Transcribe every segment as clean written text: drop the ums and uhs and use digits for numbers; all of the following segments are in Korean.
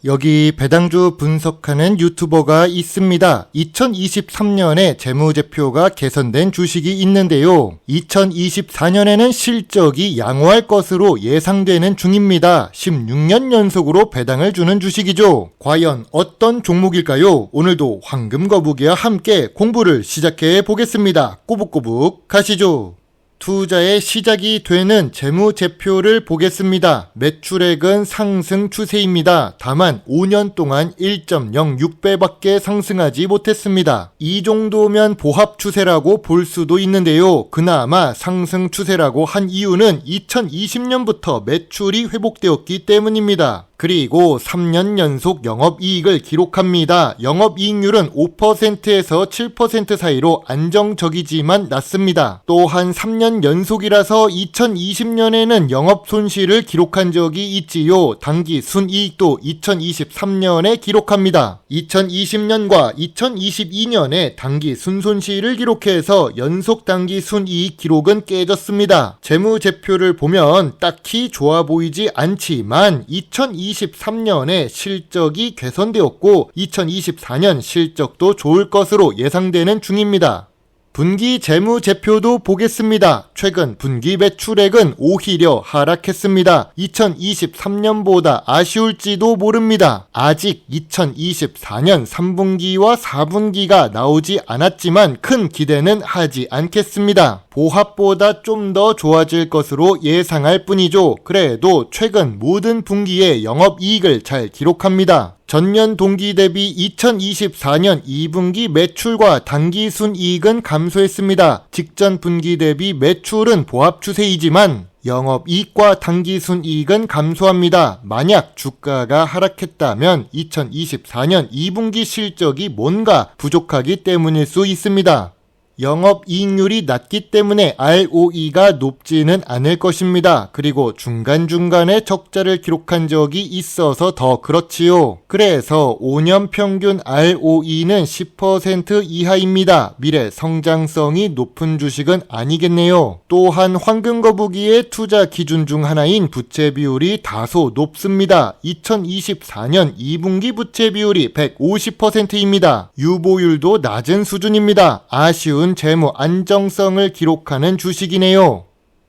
여기 배당주 분석하는 유튜버가 있습니다. 2023년에 재무제표가 개선된 주식이 있는데요. 2024년에는 실적이 양호할 것으로 예상되는 중입니다. 16년 연속으로 배당을 주는 주식이죠. 과연 어떤 종목일까요? 오늘도 황금거북이와 함께 공부를 시작해 보겠습니다. 꼬북꼬북 가시죠. 투자의 시작이 되는 재무제표를 보겠습니다. 매출액은 상승 추세입니다. 다만 5년 동안 1.06배밖에 상승하지 못했습니다. 이 정도면 보합 추세라고 볼 수도 있는데요. 그나마 상승 추세라고 한 이유는 2020년부터 매출이 회복되었기 때문입니다. 그리고 3년 연속 영업이익을 기록합니다. 영업이익률은 5%에서 7% 사이로 안정적이지만 낮습니다. 또한 3년 연속이라서 2020년에는 영업손실을 기록한 적이 있지요. 단기 순이익도 2023년에 기록합니다. 2020년과 2022년에 단기 순손실을 기록해서 연속 단기 순이익 기록은 깨졌습니다. 재무제표를 보면 딱히 좋아 보이지 않지만 2023년에 실적이 개선되었고 2024년 실적도 좋을 것으로 예상되는 중입니다. 분기 재무제표도 보겠습니다. 최근 분기 매출액은 오히려 하락했습니다. 2023년보다 아쉬울지도 모릅니다. 아직 2024년 3분기와 4분기가 나오지 않았지만 큰 기대는 하지 않겠습니다. 보합보다 좀 더 좋아질 것으로 예상할 뿐이죠. 그래도 최근 모든 분기에 영업이익을 잘 기록합니다. 전년 동기 대비 2024년 2분기 매출과 단기 순이익은 감소했습니다. 직전 분기 대비 매출은 보합 추세이지만 영업이익과 단기 순이익은 감소합니다. 만약 주가가 하락했다면 2024년 2분기 실적이 뭔가 부족하기 때문일 수 있습니다. 영업이익률이 낮기 때문에 ROE가 높지는 않을 것입니다. 그리고 중간중간에 적자를 기록한 적이 있어서 더 그렇지요. 그래서 5년 평균 ROE는 10% 이하입니다. 미래 성장성이 높은 주식은 아니겠네요. 또한 황금거북이의 투자 기준 중 하나인 부채 비율이 다소 높습니다. 2024년 2분기 부채 비율이 150%입니다. 유보율도 낮은 수준입니다. 아쉬운 재무 안정성을 기록하는 주식이네요.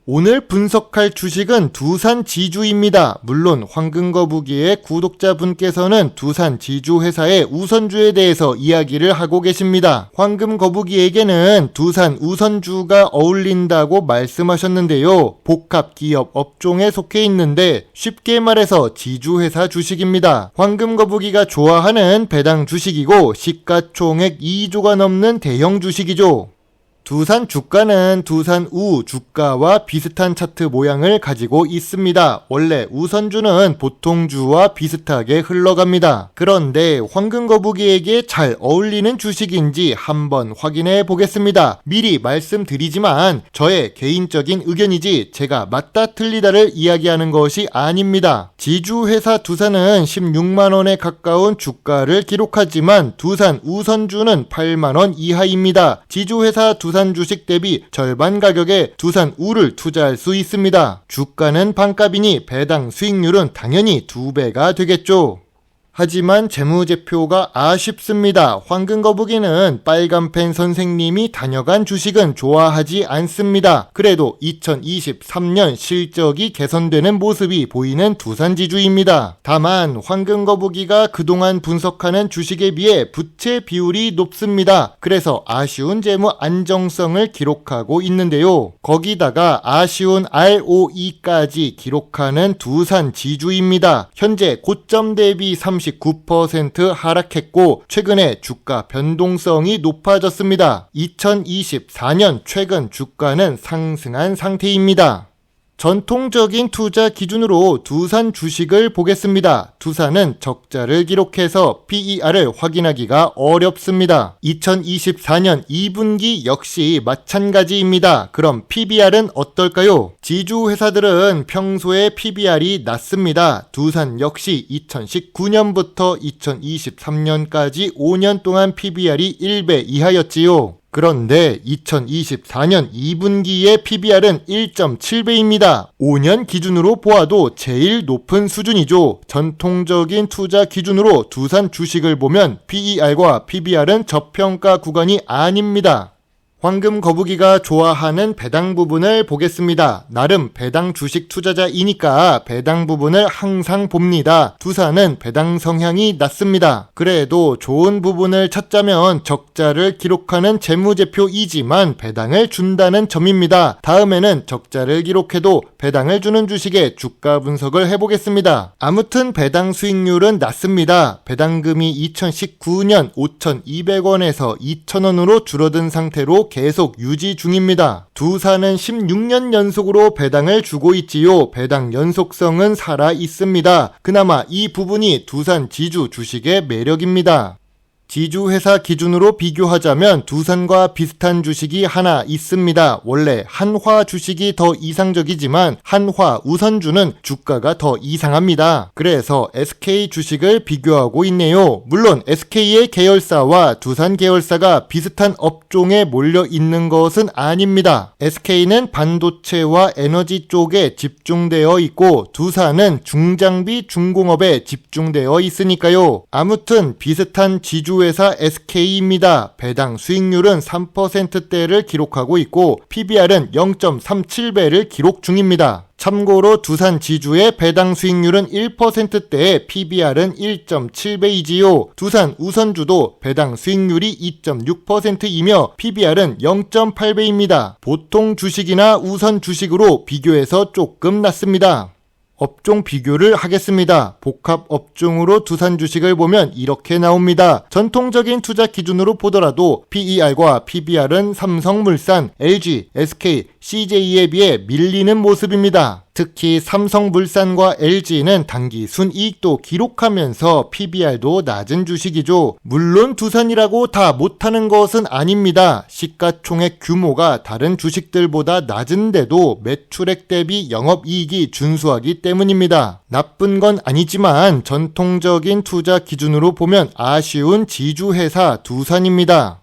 오늘 분석할 주식은 두산지주입니다. 물론 황금거북이의 구독자분께서는 두산지주회사의 우선주에 대해서 이야기를 하고 계십니다. 황금거북이에게는 두산 우선주가 어울린다고 말씀하셨는데요. 복합기업 업종에 속해 있는데 쉽게 말해서 지주회사 주식입니다. 황금거북이가 좋아하는 배당 주식이고 시가총액 2조가 넘는 대형 주식이죠. 두산 주가는 두산우 주가와 비슷한 차트 모양을 가지고 있습니다. 원래 우선주는 보통주와 비슷하게 흘러갑니다. 그런데 황금거북이에게 잘 어울리는 주식인지 한번 확인해 보겠습니다. 미리 말씀드리지만 저의 개인적인 의견이지 제가 맞다 틀리다를 이야기하는 것이 아닙니다. 지주회사 두산은 16만원에 가까운 주가를 기록하지만 두산 우선주는 8만원 이하입니다. 지주회사 두산 주식 대비 절반 가격에 두산우를 투자할 수 있습니다. 주가는 반값이니 배당 수익률은 당연히 2배가 되겠죠. 하지만 재무제표가 아쉽습니다. 황금거북이는 빨간펜 선생님이 다녀간 주식은 좋아하지 않습니다. 그래도 2023년 실적이 개선되는 모습이 보이는 두산지주입니다. 다만 황금거북이가 그동안 분석하는 주식에 비해 부채 비율이 높습니다. 그래서 아쉬운 재무 안정성을 기록하고 있는데요. 거기다가 아쉬운 ROE까지 기록하는 두산지주입니다. 현재 고점 대비 39% 하락했고 최근에 주가 변동성이 높아졌습니다. 2024년 최근 주가는 상승한 상태입니다. 전통적인 투자 기준으로 두산 주식을 보겠습니다. 두산은 적자를 기록해서 PER을 확인하기가 어렵습니다. 2024년 2분기 역시 마찬가지입니다. 그럼 PBR은 어떨까요? 지주회사들은 평소에 PBR이 낮습니다. 두산 역시 2019년부터 2023년까지 5년 동안 PBR이 1배 이하였지요. 그런데 2024년 2분기의 PBR은 1.7배입니다. 5년 기준으로 보아도 제일 높은 수준이죠. 전통적인 투자 기준으로 두산 주식을 보면 PER과 PBR은 저평가 구간이 아닙니다. 황금 거북이가 좋아하는 배당 부분을 보겠습니다. 나름 배당 주식 투자자이니까 배당 부분을 항상 봅니다. 두산은 배당 성향이 낮습니다. 그래도 좋은 부분을 찾자면 적자를 기록하는 재무제표이지만 배당을 준다는 점입니다. 다음에는 적자를 기록해도 배당을 주는 주식의 주가 분석을 해보겠습니다. 아무튼 배당 수익률은 낮습니다. 배당금이 2019년 5,200원에서 2,000원으로 줄어든 상태로 계속 유지 중입니다. 두산은 16년 연속으로 배당을 주고 있지요. 배당 연속성은 살아 있습니다. 그나마 이 부분이 두산 지주 주식의 매력입니다. 지주회사 기준으로 비교하자면 두산과 비슷한 주식이 하나 있습니다. 원래 한화 주식이 더 이상적이지만 한화 우선주는 주가가 더 이상합니다. 그래서 SK 주식을 비교하고 있네요. 물론 SK의 계열사와 두산 계열사가 비슷한 업종에 몰려 있는 것은 아닙니다. SK는 반도체와 에너지 쪽에 집중되어 있고 두산은 중장비 중공업에 집중되어 있으니까요. 아무튼 비슷한 지주회사 SK입니다. 배당 수익률은 3%대를 기록하고 있고 PBR은 0.37배를 기록 중입니다. 참고로 두산 지주의 배당 수익률은 1%대에 PBR은 1.7배이지요. 두산 우선주도 배당 수익률이 2.6%이며 PBR은 0.8배입니다. 보통 주식이나 우선 주식으로 비교해서 조금 낮습니다. 업종 비교를 하겠습니다. 복합 업종으로 두산 주식을 보면 이렇게 나옵니다. 전통적인 투자 기준으로 보더라도 PER과 PBR은 삼성물산, LG, SK, CJ에 비해 밀리는 모습입니다. 특히 삼성물산과 LG는 단기 순이익도 기록하면서 PBR도 낮은 주식이죠. 물론 두산이라고 다 못하는 것은 아닙니다. 시가총액 규모가 다른 주식들보다 낮은데도 매출액 대비 영업이익이 준수하기 때문입니다. 나쁜 건 아니지만 전통적인 투자 기준으로 보면 아쉬운 지주회사 두산입니다.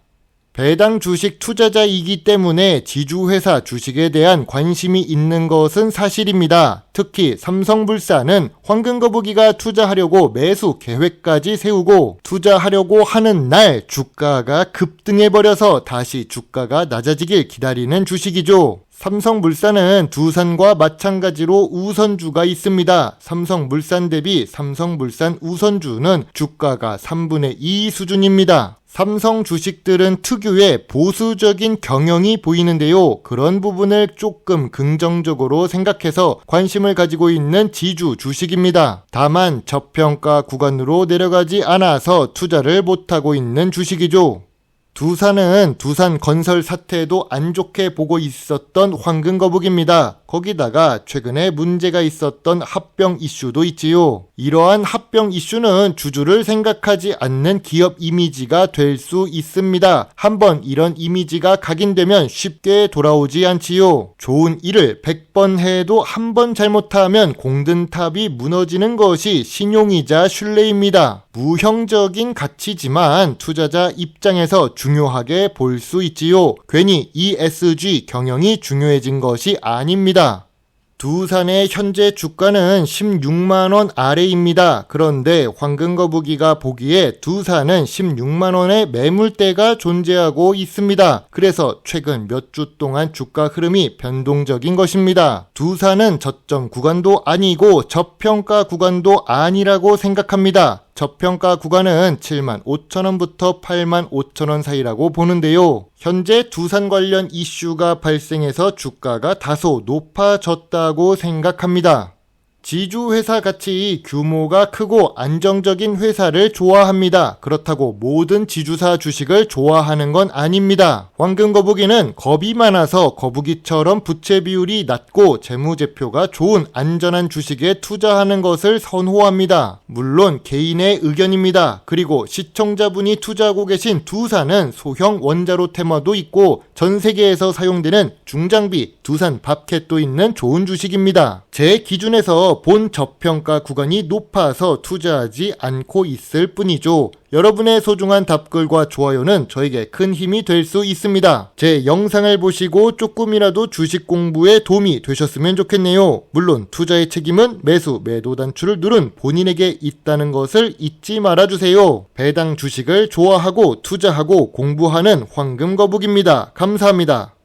배당 주식 투자자이기 때문에 지주회사 주식에 대한 관심이 있는 것은 사실입니다. 특히 삼성물산은 황금거북이가 투자하려고 매수 계획까지 세우고 투자하려고 하는 날 주가가 급등해버려서 다시 주가가 낮아지길 기다리는 주식이죠. 삼성물산은 두산과 마찬가지로 우선주가 있습니다. 삼성물산 대비 삼성물산 우선주는 주가가 3분의 2 수준입니다. 삼성 주식들은 특유의 보수적인 경영이 보이는데요. 그런 부분을 조금 긍정적으로 생각해서 관심을 가지고 있는 지주 주식입니다. 다만 저평가 구간으로 내려가지 않아서 투자를 못하고 있는 주식이죠. 두산은 두산 건설 사태도 안 좋게 보고 있었던 황금거북입니다. 거기다가 최근에 문제가 있었던 합병 이슈도 있지요. 이러한 합병 이슈는 주주를 생각하지 않는 기업 이미지가 될 수 있습니다. 한번 이런 이미지가 각인되면 쉽게 돌아오지 않지요. 좋은 일을 100번 해도 한 번 잘못하면 공든탑이 무너지는 것이 신용이자 신뢰입니다. 무형적인 가치지만 투자자 입장에서 중요하게 볼 수 있지요. 괜히 ESG 경영이 중요해진 것이 아닙니다. 두산의 현재 주가는 16만원 아래입니다. 그런데 황금거북이가 보기에 두산은 16만원의 매물대가 존재하고 있습니다. 그래서 최근 몇 주 동안 주가 흐름이 변동적인 것입니다. 두산은 저점 구간도 아니고 저평가 구간도 아니라고 생각합니다. 저평가 구간은 75,000원부터 85,000원 사이라고 보는데요. 현재 두산 관련 이슈가 발생해서 주가가 다소 높아졌다고 생각합니다. 지주회사 같이 규모가 크고 안정적인 회사를 좋아합니다. 그렇다고 모든 지주사 주식을 좋아하는 건 아닙니다. 황금거북이는 겁이 많아서 거북이처럼 부채 비율이 낮고 재무제표가 좋은 안전한 주식에 투자하는 것을 선호합니다. 물론 개인의 의견입니다. 그리고 시청자분이 투자하고 계신 두산은 소형 원자로 테마도 있고 전 세계에서 사용되는 중장비 두산 밥캣도 있는 좋은 주식입니다. 제 기준에서 그저 본 저평가 구간이 높아서 투자하지 않고 있을 뿐이죠. 여러분의 소중한 답글과 좋아요는 저에게 큰 힘이 될 수 있습니다. 제 영상을 보시고 조금이라도 주식 공부에 도움이 되셨으면 좋겠네요. 물론 투자의 책임은 매수, 매도 단추를 누른 본인에게 있다는 것을 잊지 말아주세요. 배당 주식을 좋아하고 투자하고 공부하는 황금거북입니다. 감사합니다.